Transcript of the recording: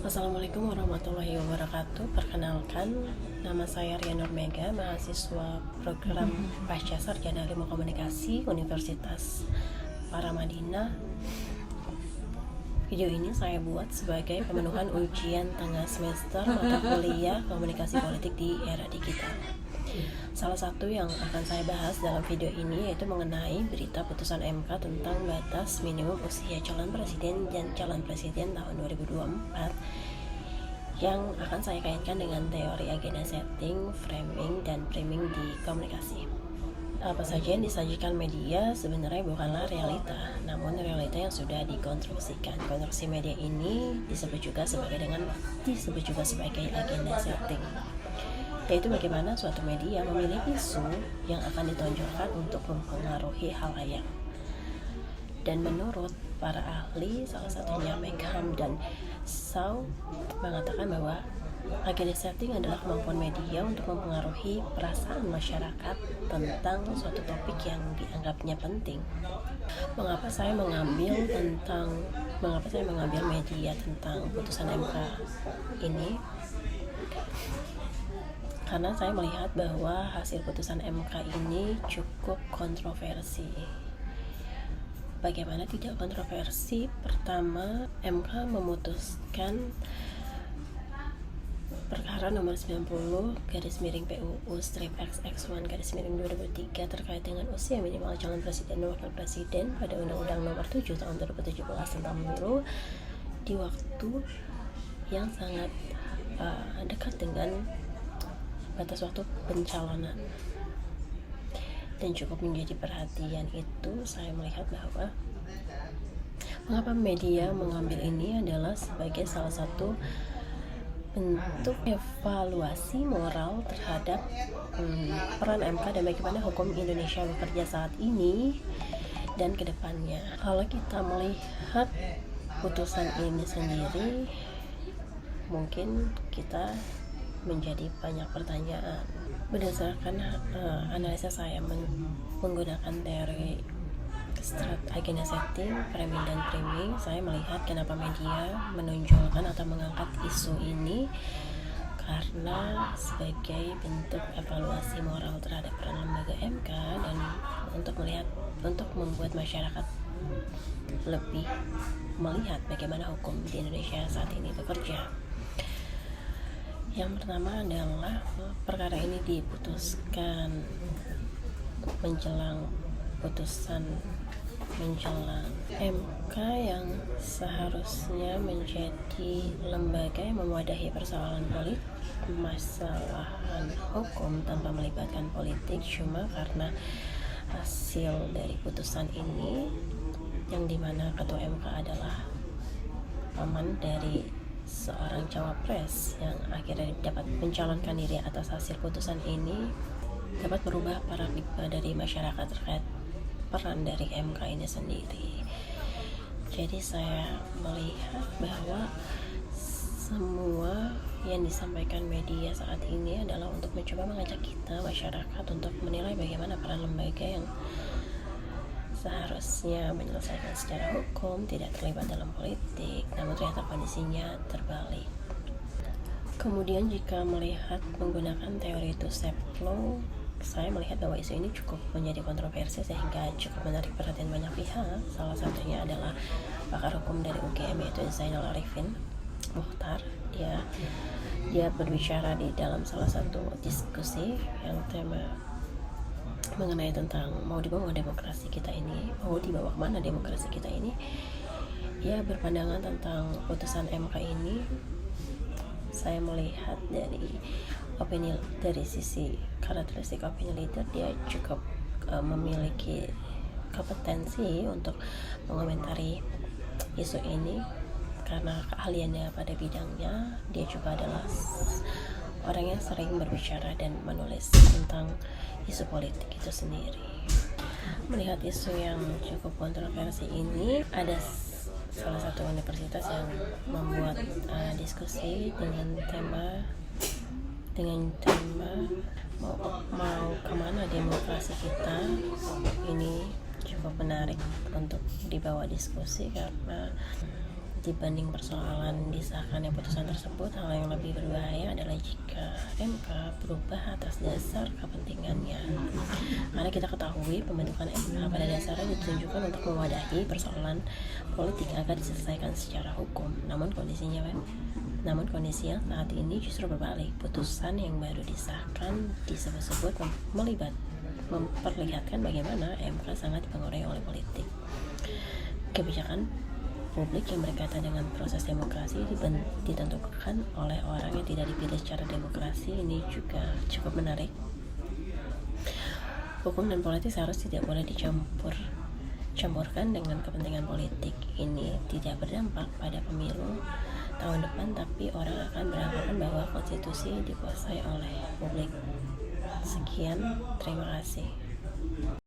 Assalamualaikum warahmatullahi wabarakatuh. Perkenalkan, nama saya Rian Nurmega, mahasiswa program Pasca Sarjana Ilmu Komunikasi Universitas Paramadina. Video ini saya buat sebagai pemenuhan ujian tengah semester mata kuliah Komunikasi Politik di Era Digital. Salah satu yang akan saya bahas dalam video ini yaitu mengenai berita putusan MK tentang batas minimum usia calon presiden dan calon presiden tahun 2024 yang akan saya kaitkan dengan teori agenda setting, framing, dan priming di komunikasi. Apa saja yang disajikan media sebenarnya bukanlah realita, namun realita yang sudah dikonstruksikan. Konstruksi media ini disebut juga sebagai agenda setting, yaitu bagaimana suatu media memilih isu yang akan ditonjolkan untuk mempengaruhi halayak. Dan menurut para ahli, salah satunya Megham dan Shaw, mengatakan bahwa agenda setting adalah kemampuan media untuk mempengaruhi perasaan masyarakat tentang suatu topik yang dianggapnya penting. Mengapa saya mengambil media tentang putusan MK ini? Karena saya melihat bahwa hasil putusan MK ini cukup kontroversi. Bagaimana tidak kontroversi? Pertama, MK memutuskan perkara nomor 90/PUU/XX1/2003 terkait dengan usia minimal calon presiden dan wakil presiden pada Undang-Undang nomor 7 tahun 2017 tentang pemilu di waktu yang sangat dekat dengan batas waktu pencalonan. Dan cukup menjadi perhatian itu, saya melihat bahwa mengapa media mengambil ini adalah sebagai salah satu bentuk evaluasi moral terhadap peran MK dan bagaimana hukum Indonesia bekerja saat ini dan kedepannya. Kalau kita melihat putusan ini sendiri, mungkin kita menjadi banyak pertanyaan. Berdasarkan analisa saya menggunakan teori agenda setting, framing, dan priming, saya melihat kenapa media menonjolkan atau mengangkat isu ini karena sebagai bentuk evaluasi moral terhadap peran lembaga MK dan untuk membuat masyarakat lebih melihat bagaimana hukum di Indonesia saat ini bekerja. Yang pertama adalah perkara ini diputuskan menjelang MK yang seharusnya menjadi lembaga yang mewadahi persoalan masalahan hukum tanpa melibatkan politik, cuma karena hasil dari putusan ini yang dimana ketua MK adalah paman dari seorang cawapres yang akhirnya dapat mencalonkan diri atas hasil putusan ini, dapat merubah paradigma dari masyarakat terkait peran dari MK ini sendiri. Jadi saya melihat bahwa semua yang disampaikan media saat ini adalah untuk mencoba mengajak kita masyarakat untuk menilai bagaimana peran lembaga yang seharusnya menyelesaikan secara hukum, tidak terlibat dalam politik, namun ternyata kondisinya terbalik. Kemudian jika melihat menggunakan teori two-step flow, saya melihat bahwa isu ini cukup menjadi kontroversi sehingga cukup menarik perhatian banyak pihak. Salah satunya adalah pakar hukum dari UGM yaitu Zainal Arifin Mukhtar. Dia berbicara di dalam salah satu diskusi yang tema mengenai tentang mau dibawa kemana demokrasi kita ini. Ia berpandangan tentang putusan MK ini. Saya melihat dari sisi karakteristik opini leader, dia cukup memiliki kompetensi untuk mengomentari isu ini karena keahliannya pada bidangnya. Dia juga adalah orang yang sering berbicara dan menulis tentang isu politik itu sendiri. Melihat isu yang cukup kontroversi ini, ada salah satu universitas yang membuat diskusi dengan tema mau kemana demokrasi kita. Ini cukup menarik untuk dibawa diskusi karena dibanding persoalan disahkannya putusan tersebut, hal yang lebih berbahaya adalah jika MK berubah atas dasar kepentingannya. Karena kita ketahui pembentukan MK pada dasarnya ditunjukkan untuk mewadahi persoalan politik agar diselesaikan secara hukum. Namun kondisinya yang saat ini justru berbalik. Putusan yang baru disahkan disebut-sebut memperlihatkan bagaimana MK sangat dipengaruhi oleh politik. Kebijakan publik yang berkaitan dengan proses demokrasi ditentukan oleh orang yang tidak dipilih secara demokrasi. Ini juga cukup menarik. Hukum dan politik seharusnya tidak boleh dicampurkan dengan kepentingan politik. Ini tidak berdampak pada pemilu tahun depan, tapi orang akan beranggapan bahwa konstitusi dikuasai oleh publik. Sekian, terima kasih.